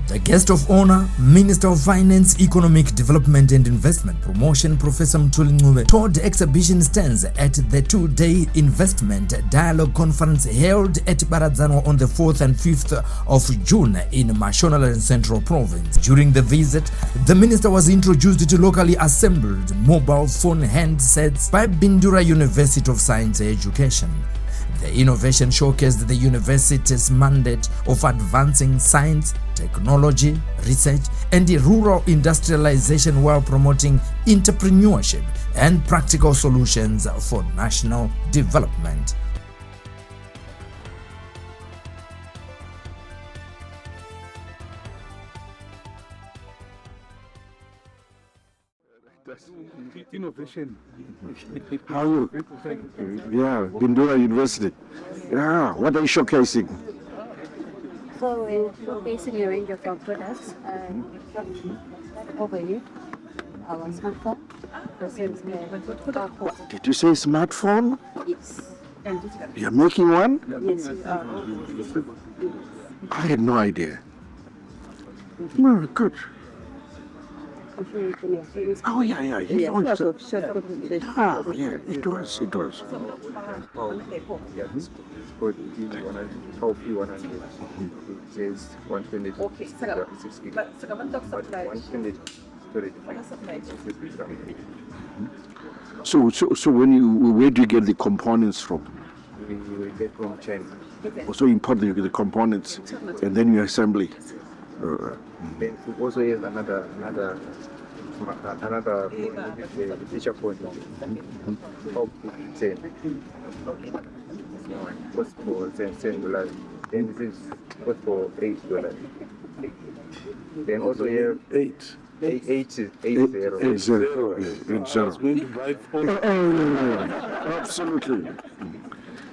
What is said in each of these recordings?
The guest of honor, Minister of Finance, Economic Development and Investment Promotion, Professor Mthuli told the exhibition stands at the two-day investment dialogue conference held at Baradzano on the 4th and 5th of June in Mashonaland Central Province. During the visit, the minister was introduced to locally assembled mobile phone handsets by Bindura University of Science and Education. The innovation showcased the university's mandate of advancing science, technology, research, and rural industrialization while promoting entrepreneurship and practical solutions for national development. Innovation. How are you? Yeah, Bindura University. Yeah, what are you showcasing? So we're showcasing a range of our products. Over here, our smartphone. Did you say smartphone? Yes. You're making one? Yes, we are. I had no idea. Very good. Oh, yeah. Ah, yeah, it was. Yeah, this is called E100, top E100. It says 120. Okay, but 120 storage. So where do you get the components from? We get from China. So you import the components and then you assemble it. Then we also have another feature phone. Top 10. Cost for $10. Then this is cost for $8. Then also here 8. 80. It's going to buy phone. Absolutely.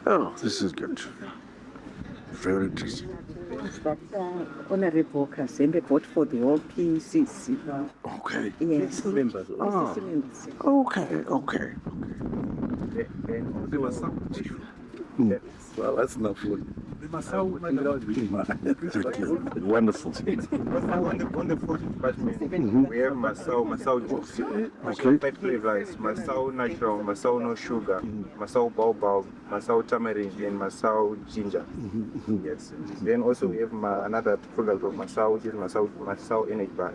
Oh, this is good. Very interesting. Honorable Kasembe bought for the whole PCC. Okay. Yes. Oh. Okay. There was some. Well, that's not good. Wonderful. On the food department, we have Mazoe juice. Okay. 5 flavors: Mazoe natural, Mazoe no sugar, Mazoe baobab, Mazoe tamarind, and Mazoe ginger. Yes. Then also we have another product of Mazoe, which is Mazoe energy bar,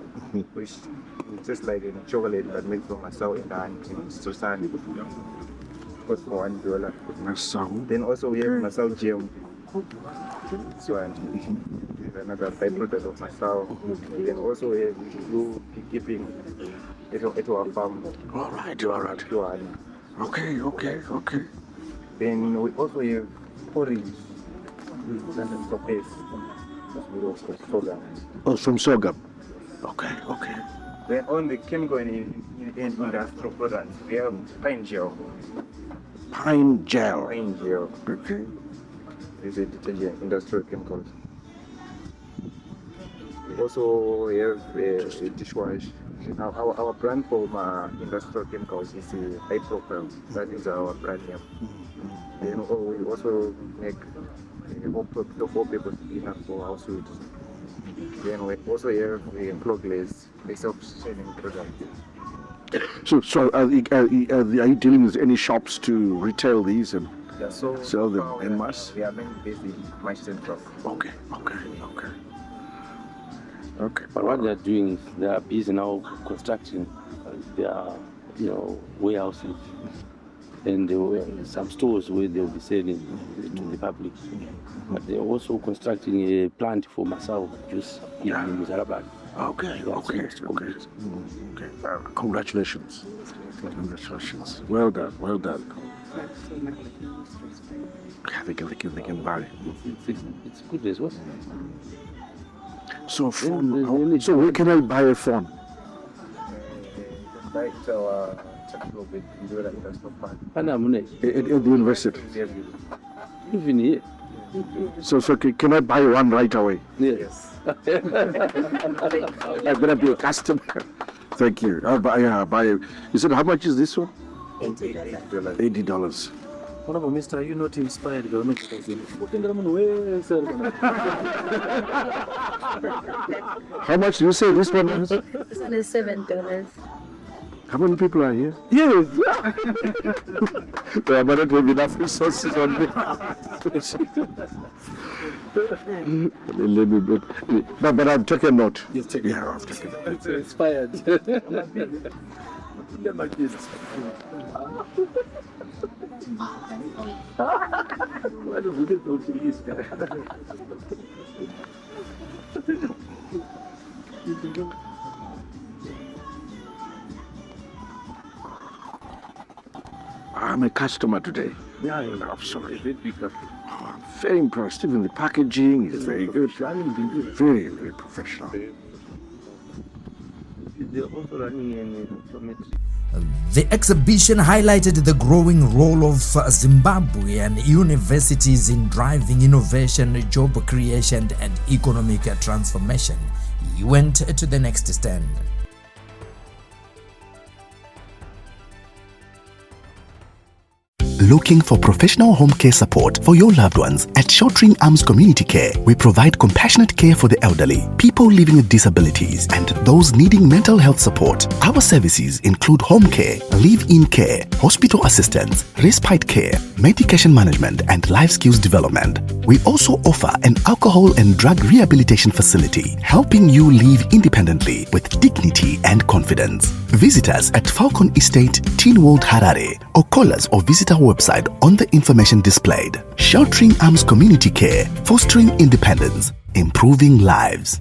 which is just like a chocolate but made from Mazoe and honey. So sunny. Cost for $1. Mazoe. Then also we have Mazoe gem. So another byproduct of Mazoe. Then also we do beekeeping at our farm. All right. Okay. Then we also have porridge. Oh, from sorghum. Okay. Then on the chemical and industrial products, we have pine gel. Pine gel. Okay. This is detergent, industrial chemicals. We also have a dishwash. Our brand for industrial chemicals is high profile. That is our brand name. Then we also make tofu paper cleaner for household. Then we also have a pluglaze, a self-sustaining product. So are you dealing with any shops to retail these and sell them en masse? We are mainly based in my central. Okay. But what they are doing, they are busy now constructing their, warehouses and some stores where they will be selling to the public. But they are also constructing a plant for Mazoe juice in Muzarabad. Okay. Congratulations. Well done. They can buy. It's good as well. So where can I buy a phone? Right, so with Bindura Industrial Park. At the university. Even here. So can I buy one right away? Yes. I better be a customer. Thank you. I'll buy. You said how much is this one? $80. $80. Mr. Are you not inspired? How much do you say this one is? This one is $7. How many people are here? Yes. There might not have enough resources on me. Let me look. But I've taken note. You've taken Yeah, I've taken note. It's inspired. I'm a customer today. Yeah, I'm sorry. It's I'm very impressed. Even the packaging is very good. Very, very professional. They're also running an automatic. The exhibition highlighted the growing role of Zimbabwean universities in driving innovation, job creation, and economic transformation. He went to the next stand. Looking for professional home care support for your loved ones? At Sheltering Arms Community Care, we provide compassionate care for the elderly, people living with disabilities, and those needing mental health support. Our services include home care, live-in care, hospital assistance, respite care, medication management, and life skills development. We also offer an alcohol and drug rehabilitation facility, helping you live independently with dignity and confidence. Visit us at Falcon Estate, Teen World Harare, or call us or visit our website on the information displayed. Sheltering Arms Community Care, fostering independence, improving lives.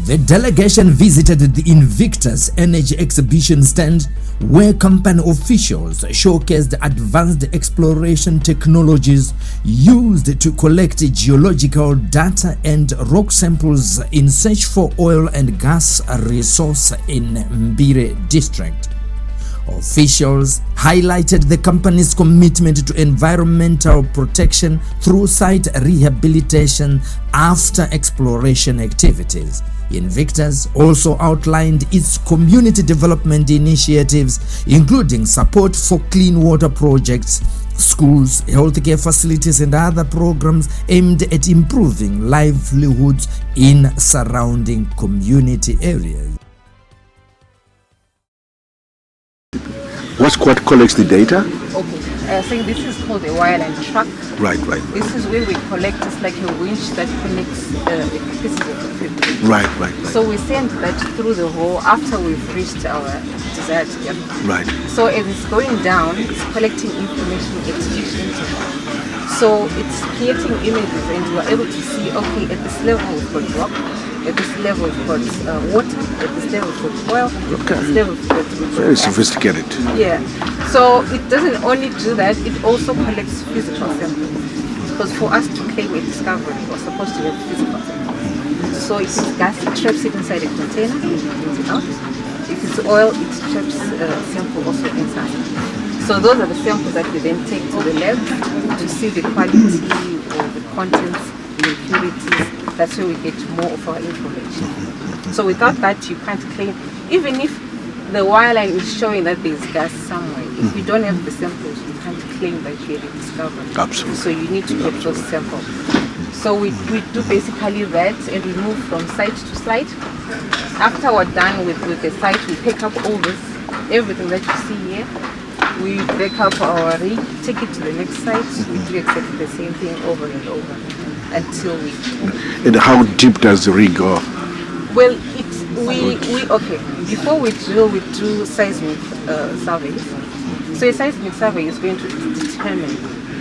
The delegation visited the Invictus Energy Exhibition stand, where company officials showcased advanced exploration technologies used to collect geological data and rock samples in search for oil and gas resource in Mbire district. Officials highlighted the company's commitment to environmental protection through site rehabilitation after exploration activities. Invictus also outlined its community development initiatives, including support for clean water projects, schools, healthcare facilities, and other programs aimed at improving livelihoods in surrounding community areas. What collects the data? Okay, I think this is called a wireline truck. Right. This is where we collect, it's like a winch that connects pieces of equipment. Right. So we send that through the hole after we've reached our desired depth. Right. So as it's going down, it's collecting information at each interval. So it's creating images, and you are able to see, okay, at this level we've got rock, at this level we've got water, at this level we've got oil, at this level we've got Very sophisticated. Yeah. So it doesn't only do that, it also collects physical samples. Because for us to claim a discovery, we're supposed to have physical samples. So if it's gas, it traps it inside a container, it brings it out. If it's oil, it traps a sample also inside. So those are the samples that we then take to the lab to see the quality or the contents, the impurities. That's where we get more of our information. So without that, you can't claim, even if the wireline is showing that there's gas somewhere, if you don't have the samples, you can't claim that you had a discovery. Absolutely. So you need to get those samples. So we do basically that, and we move from site to site. After we're done with the site, we pick up all this, everything that you see here. We back up our rig, take it to the next site. We do exactly the same thing over and over until we. And how deep does the rig go? Well, okay. Before we do seismic surveys. So a seismic survey is going to determine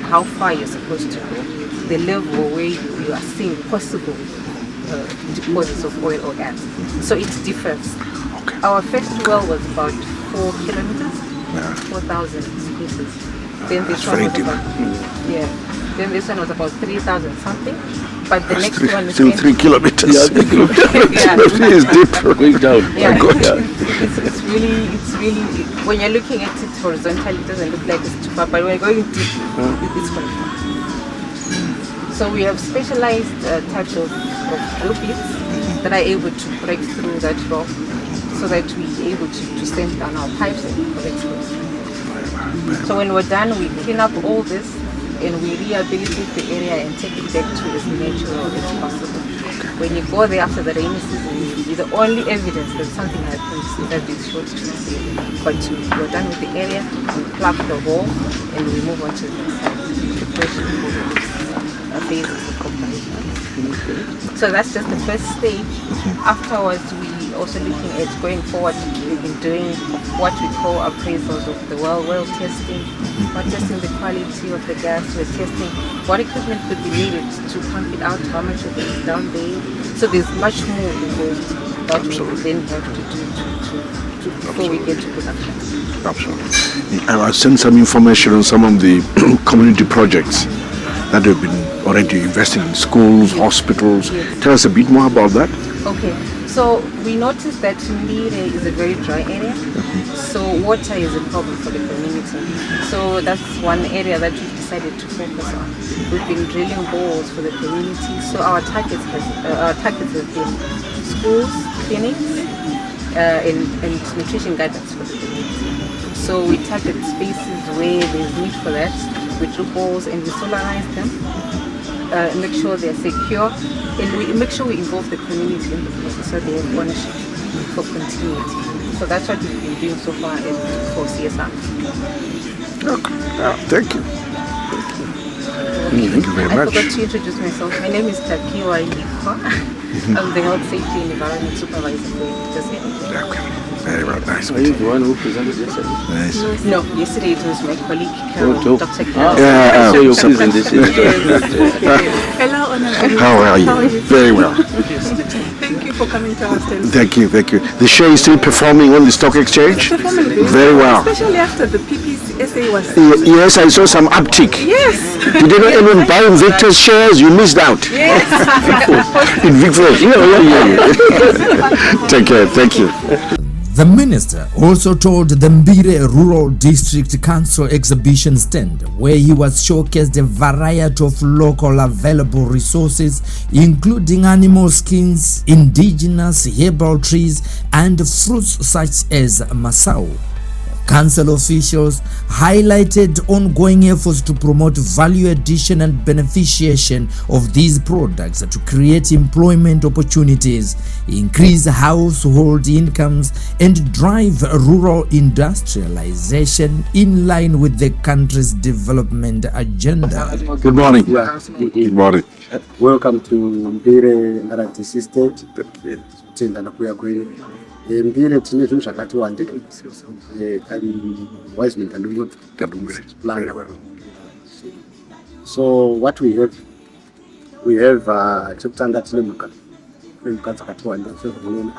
how far you're supposed to go, the level where you are seeing possible deposits of oil or gas. So it differs. Okay. Our first well was about 4 kilometers, 4,000 meters. Then this That's one very was deep. Then this one was about 3,000 something. But the That's next one is still 3 kilometers. Yeah, 3 kilometers. Yeah. It's deep. Going down. Yeah, God. it's really, when you're looking at it horizontally, it doesn't look like it's too far, but when you're going deep, it's quite far. So we have specialized types of drill bits that are able to break through that rock so that we're able to send down our pipes and collect those. So when we're done, we clean up all this and we rehabilitate the area and take it back to as natural as possible. When you go there after the rainy season, the only evidence that something happens is that it's short trees there. But we're done with the area, we plug the hole and we move on to the next side. Preparation for the phases of completion. So that's just the first stage. Afterwards, we also looking at going forward. We've been doing what we call appraisals of the well testing. We're testing the quality of the gas. We're testing what equipment could be needed to pump it out, how much of it is down there. So there's much more involved that we then have to do before we get to production. Absolutely. I'll send some information on some of the community projects that have been already investing in schools, hospitals. Yes. Tell us a bit more about that. Okay. So we noticed that Mbire is a very dry area, so water is a problem for the community. So that's one area that we've decided to focus on. We've been drilling boreholes for the community, so our targets have been schools, clinics, and nutrition guidance for the community. So we target spaces where there's need for that. We drill boreholes and we solarize them. Make sure they're secure, and we make sure we involve the community in the process so they have ownership for continuity. So that's what we've been doing so far for CSR. Okay. Thank you. Thank you very much. I forgot to introduce myself. My name is Takiwa Ilikwa. I'm the Health Safety and Environment Supervisor for this area. Okay. Very well, nice. Are you the one who presented yesterday? Nice. No, yesterday it was my colleague Carol, Dr. Carol. Yeah, so your presentation. Hello, Honorable. How are you? Very well. Thank you for coming to our stand. Thank you. The share is still performing on the stock exchange? Performing Very well. Especially after the PPSA was... Yes, I saw some uptick. Yes. Did anyone buy Victor's shares? You missed out. Yes. In Victor's. Yeah. Take care. Thank you. The minister also told the Mbire Rural District Council exhibition stand, where he was showcased a variety of local available resources, including animal skins, indigenous herbal trees, and fruits such as Mazoe. Council officials highlighted ongoing efforts to promote value addition and beneficiation of these products to create employment opportunities, increase household incomes, and drive rural industrialization in line with the country's development agenda. Good morning. Good morning. Welcome to Mbire RTC State. Tenda nakuya kweli. Mbire tine zvinhu zvakati wandei. Kari wise men kadungure plan. So what we have chekutanga tine mhuka dzakati wandei sezvinoona.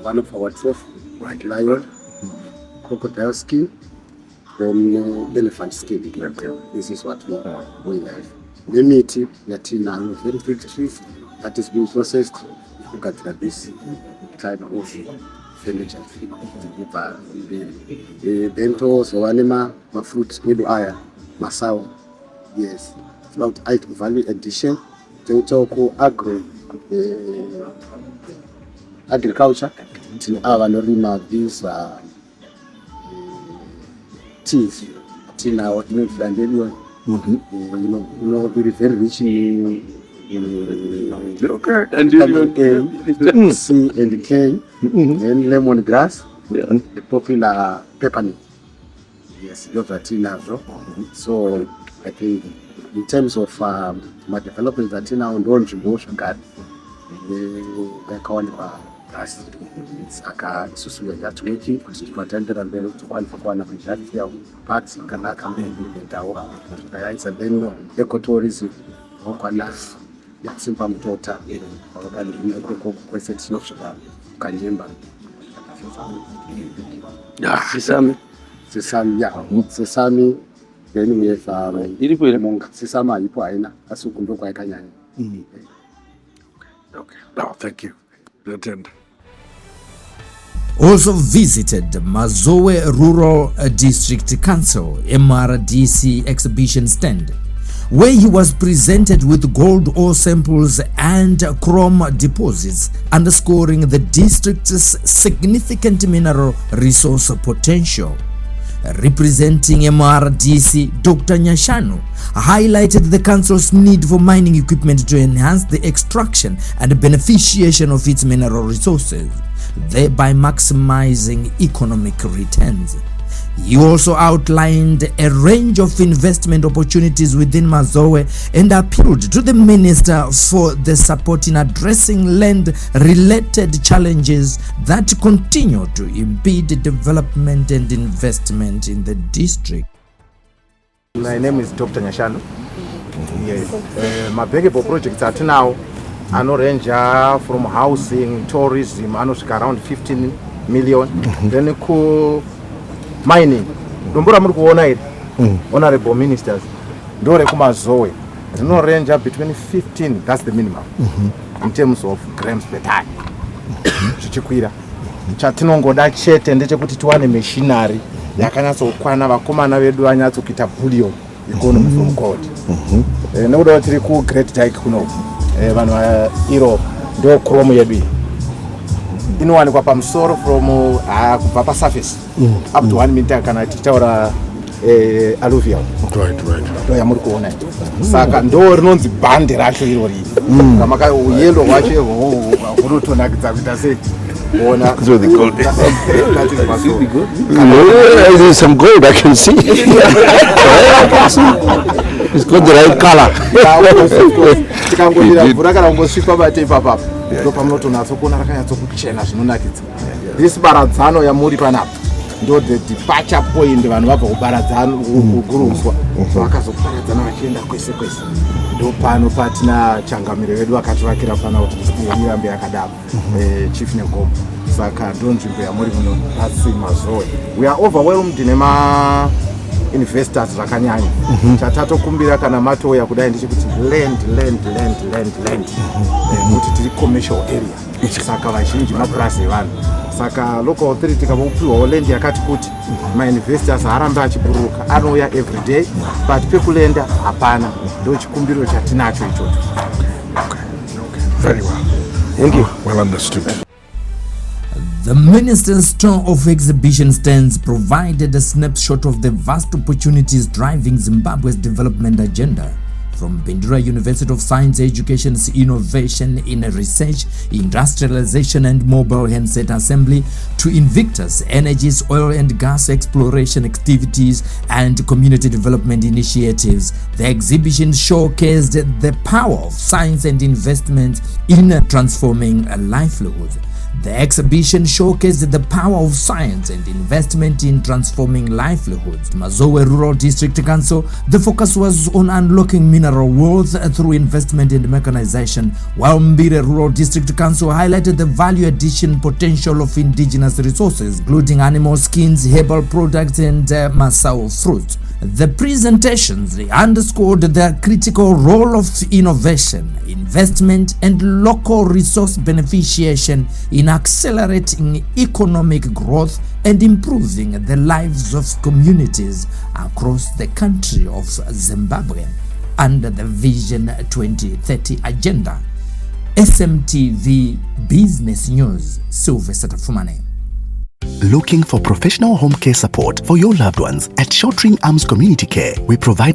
One of our 12 white lion, crocodile skin, then elephant skin. This is what we have. The meat yatinayo, very big trees that is being processed. Look at this type of furniture. Bento, so anima, my fruits, middle aya, Mazoe. Yes, it's about value addition. Toko agriculture. Our norima these teas. Tina what makes and anyone. You know, very very rich Okay, and C and K, then lemongrass, the popular peppermint. Yes, those are Tina. So I think in terms of my development that Tina and orange motion card, they call it gas. It's a social that working, but attended and then to one for one of the parts can come in the tower. It's a then ecotourism. Yasimba mtota wakati kwese tinosvika kanyemba sesame then we have iripo ile monga sesame ipo haina asi kundo kwa ikanyanya. Okay. No, thank you. Attend. Also visited Mazoe Rural District Council MRDC exhibition stand, where he was presented with gold ore samples and chrome deposits, underscoring the district's significant mineral resource potential. Representing MRDC, Dr. Nyashanu highlighted the council's need for mining equipment to enhance the extraction and beneficiation of its mineral resources, thereby maximizing economic returns. He also outlined a range of investment opportunities within Mazoe and appealed to the minister for the support in addressing land-related challenges that continue to impede development and investment in the district. My name is Dr. Nyashanu. Yes. My bankable projects are now range from housing, tourism, around 15 million. Then mining. Dumbura muri kuona iri. Honorable ministers. Ndore kuma Zoe. No range between 15, that's the minimum. In terms of grams per ton. Chichikwira. Chatinongoda chete ndechekuti tuwane machinery yakanyatso kukwana vakomana vedu vanyatso kuita bullion economy from God. Nekuda tiri ku Great Dike kuno. Vanhu iro ndo chrome yedu. Inowanikwa pamusoro from kubva pasurface up to 1 meter kana tichitaura alluvial. Right. Ndo yamuri kuona. Saka ndo rinonzi bhande racho irori. Kamaka uyendo wacho hunotonakidza kuita sei. So the gold. There's some gold I can see. It's got the right color. This baradzano yamuri panapa ndo the departure point vanhu vabva kubaradzano kuguruswa vakazoparadzana vachienda kwese kwese ndo pano patina changamire vedu vakativakira pana kuti irambe yakadaro chief negombo saka ndo nzvimbo yamuri muno asi Mazoe. We are overwhelmed nema investors zvakanyanya. Chatatokumbira kana matouya kudai ndechekuti land kuti tiri commercial area. Saka vazhinji mapurasi evanhu. Saka local authority kavopiwa land yakati kuti ma investors harambe achiburuka anouya every day but pekulenda hapana. Ndo chikumbiro chatinacho ichocho. Okay. Very well. Thank you. Well understood. The minister's tour of exhibition stands provided a snapshot of the vast opportunities driving Zimbabwe's development agenda. From Bindura University of Science Education's innovation in research, industrialization and mobile handset assembly to Invictus Energy's oil and gas exploration activities and community development initiatives, the exhibition showcased the power of science and investment in transforming a livelihood. The exhibition showcased the power of science and investment in transforming livelihoods. Mazoe Rural District Council, the focus was on unlocking mineral wealth through investment in mechanization, while Mbire Rural District Council highlighted the value addition potential of indigenous resources, including animal skins, herbal products, and Mazoe fruit. The presentations underscored the critical role of innovation, investment, and local resource beneficiation in accelerating economic growth and improving the lives of communities across the country of Zimbabwe under the Vision 2030 agenda. SMTV Business News, Sylvester Tafumane. Looking for professional home care support for your loved ones? At Shortring Arms Community Care, we provide